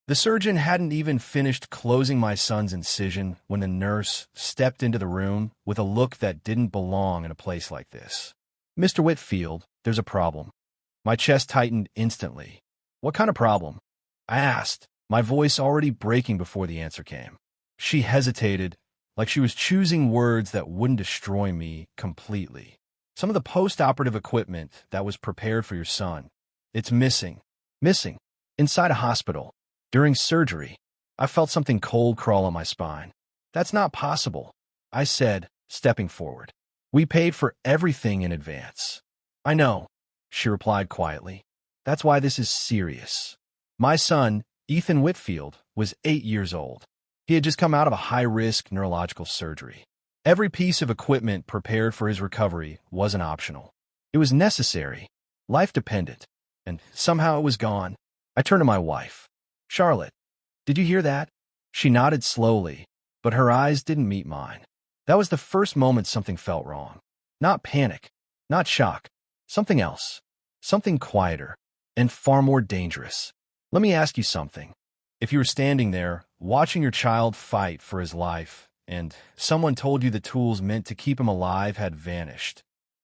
The surgeon hadn't even finished closing my son's incision when the nurse stepped into the room with a look that didn't belong in a place like this. "Mr. Whitfield, there's a problem." My chest tightened instantly. "What kind of problem?" I asked, my voice already breaking before the answer came. She hesitated, like she was choosing words that wouldn't destroy me completely. "Some of the post-operative equipment that was prepared for your son. It's missing. Missing. Inside a hospital. During surgery." I felt something cold crawl on my spine. "That's not possible," I said, stepping forward. "We paid for everything in advance." "I know," she replied quietly. "That's why this is serious." My son, Ethan Whitfield, was 8 years old. He had just come out of a high-risk neurological surgery. Every piece of equipment prepared for his recovery wasn't optional. It was necessary, life-dependent, and somehow it was gone. I turned to my wife. "Charlotte, did you hear that?" She nodded slowly, but her eyes didn't meet mine. That was the first moment something felt wrong. Not panic, not shock, something else, something quieter, and far more dangerous. "Let me ask you something. If you were standing there, watching your child fight for his life, and someone told you the tools meant to keep him alive had vanished,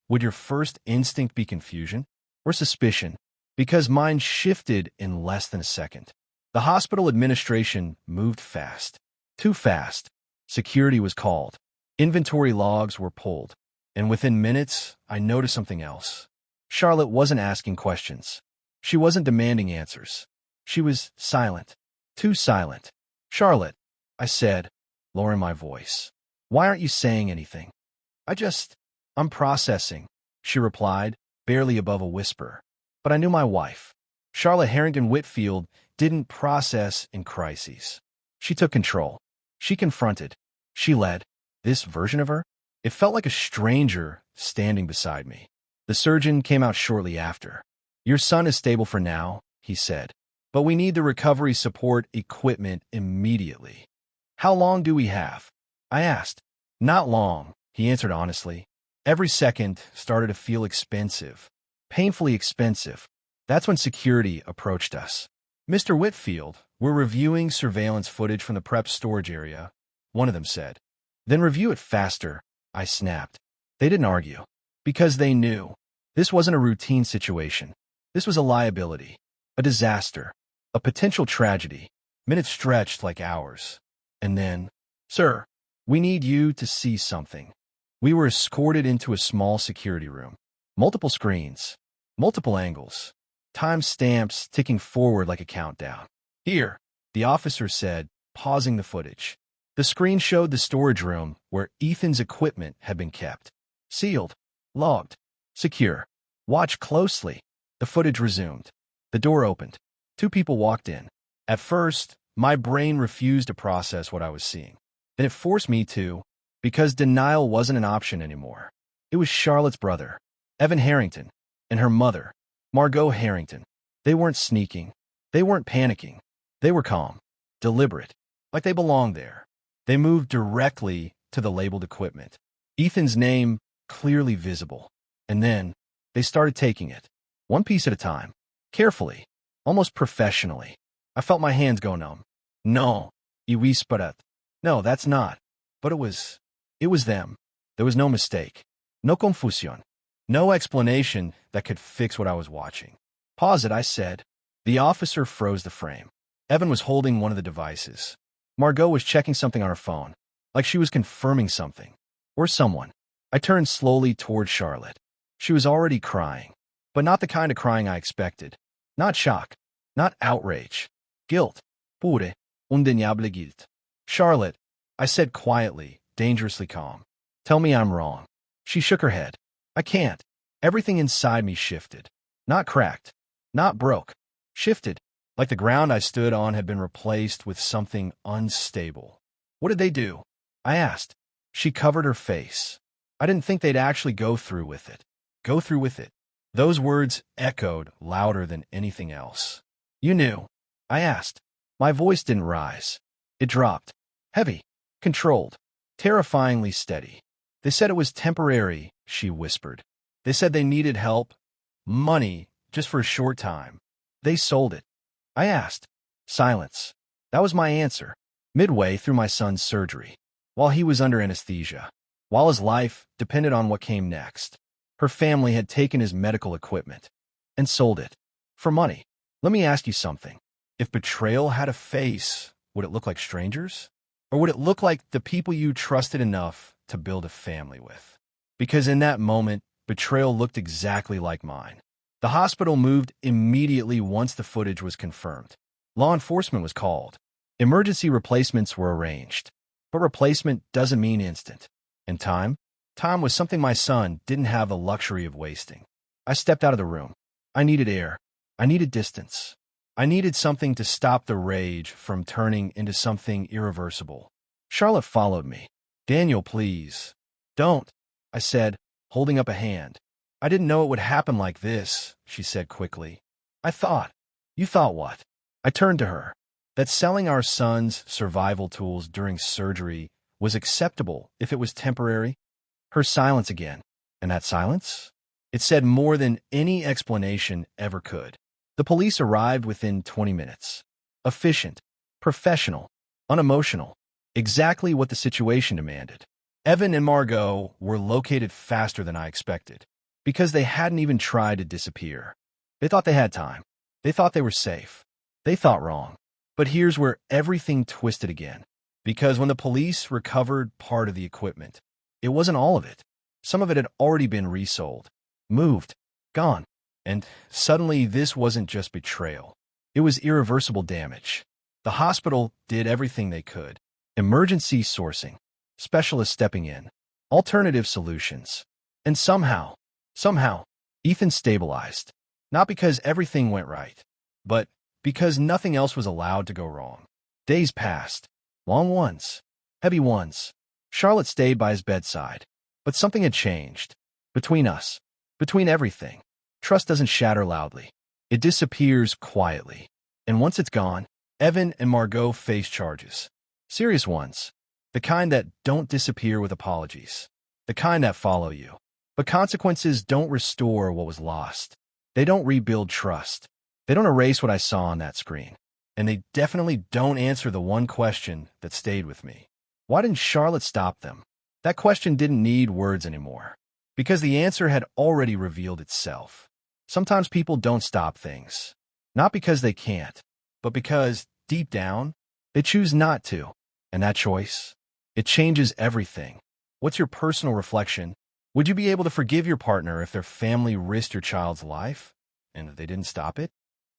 would your first instinct be confusion or suspicion?" Because mine shifted in less than a second. The hospital administration moved fast. Too fast. Security was called. Inventory logs were pulled. And within minutes, I noticed something else. Charlotte wasn't asking questions. She wasn't demanding answers. She was silent. Too silent. "Charlotte," I said, lowering my voice, "why aren't you saying anything?" I'm processing," she replied, barely above a whisper. But I knew my wife. Charlotte Harrington Whitfield didn't process in crises. She took control. She confronted. She led. This version of her? It felt like a stranger standing beside me. The surgeon came out shortly after. "Your son is stable for now," he said. "But we need the recovery support equipment immediately." "How long do we have?" I asked. "Not long," he answered honestly. Every second started to feel expensive. Painfully expensive. That's when security approached us. "Mr. Whitfield, we're reviewing surveillance footage from the prep storage area," one of them said. "Then review it faster," I snapped. They didn't argue. Because they knew. This wasn't a routine situation. This was a liability. A disaster. A potential tragedy. Minutes stretched like hours. And then, "Sir, we need you to see something." We were escorted into a small security room. Multiple screens. Multiple angles. Time stamps ticking forward like a countdown. "Here," the officer said, pausing the footage. The screen showed the storage room where Ethan's equipment had been kept. Sealed. Logged. Secure. "Watch closely." The footage resumed. The door opened. 2 people walked in. At first, my brain refused to process what I was seeing. Then it forced me to, because denial wasn't an option anymore. It was Charlotte's brother, Evan Harrington, and her mother, Margot Harrington. They weren't sneaking. They weren't panicking. They were calm, deliberate, like they belonged there. They moved directly to the labeled equipment. Ethan's name clearly visible. And then they started taking it, one piece at a time, carefully, almost professionally. I felt my hands go numb. "No, y whispered. No, that's not." But it was them. There was no mistake. No confusion. No explanation that could fix what I was watching. "Pause it," I said. The officer froze the frame. Evan was holding one of the devices. Margot was checking something on her phone, like she was confirming something. Or someone. I turned slowly toward Charlotte. She was already crying. But not the kind of crying I expected. Not shock. Not outrage. Guilt. Pure, undeniable guilt. "Charlotte," I said quietly, dangerously calm. "Tell me I'm wrong." She shook her head. "I can't." Everything inside me shifted. Not cracked. Not broke. Shifted. Like the ground I stood on had been replaced with something unstable. "What did they do?" I asked. She covered her face. I didn't think they'd actually go through with it. Go through with it. Those words echoed louder than anything else. "You knew?" I asked. My voice didn't rise. It dropped. Heavy. Controlled. Terrifyingly steady. "They said it was temporary," she whispered. "They said they needed help. Money. Just for a short time. They sold it." I asked. Silence. That was my answer. Midway through my son's surgery, while he was under anesthesia, while his life depended on what came next, her family had taken his medical equipment and sold it for money. Let me ask you something. If betrayal had a face, would it look like strangers? Or would it look like the people you trusted enough to build a family with? Because in that moment, betrayal looked exactly like mine. The hospital moved immediately once the footage was confirmed. Law enforcement was called. Emergency replacements were arranged. But replacement doesn't mean instant. And time? Time was something my son didn't have the luxury of wasting. I stepped out of the room. I needed air. I needed distance. I needed something to stop the rage from turning into something irreversible. Charlotte followed me. "Daniel, please. Don't," I said, holding up a hand. "I didn't know it would happen like this," she said quickly. "I thought." "You thought what?" I turned to her. That selling our son's survival tools during surgery was acceptable if it was temporary. Her silence again. And that silence? It said more than any explanation ever could. The police arrived within 20 minutes. Efficient, professional, unemotional. Exactly what the situation demanded. Evan and Margot were located faster than I expected, because they hadn't even tried to disappear. They thought they had time. They thought they were safe. They thought wrong. But here's where everything twisted again. Because when the police recovered part of the equipment, it wasn't all of it. Some of it had already been resold, moved, gone. And suddenly this wasn't just betrayal. It was irreversible damage. The hospital did everything they could. Emergency sourcing, specialists stepping in, alternative solutions. And somehow, Ethan stabilized. Not because everything went right, but because nothing else was allowed to go wrong. Days passed. Long ones. Heavy ones. Charlotte stayed by his bedside. But something had changed. Between us. Between everything. Trust doesn't shatter loudly. It disappears quietly. And once it's gone, Evan and Margot face charges. Serious ones. The kind that don't disappear with apologies. The kind that follow you. But consequences don't restore what was lost. They don't rebuild trust. They don't erase what I saw on that screen. And they definitely don't answer the one question that stayed with me. Why didn't Charlotte stop them? That question didn't need words anymore. Because the answer had already revealed itself. Sometimes people don't stop things. Not because they can't, but because, deep down, they choose not to. And that choice, it changes everything. What's your personal reflection? Would you be able to forgive your partner if their family risked your child's life? And if they didn't stop it?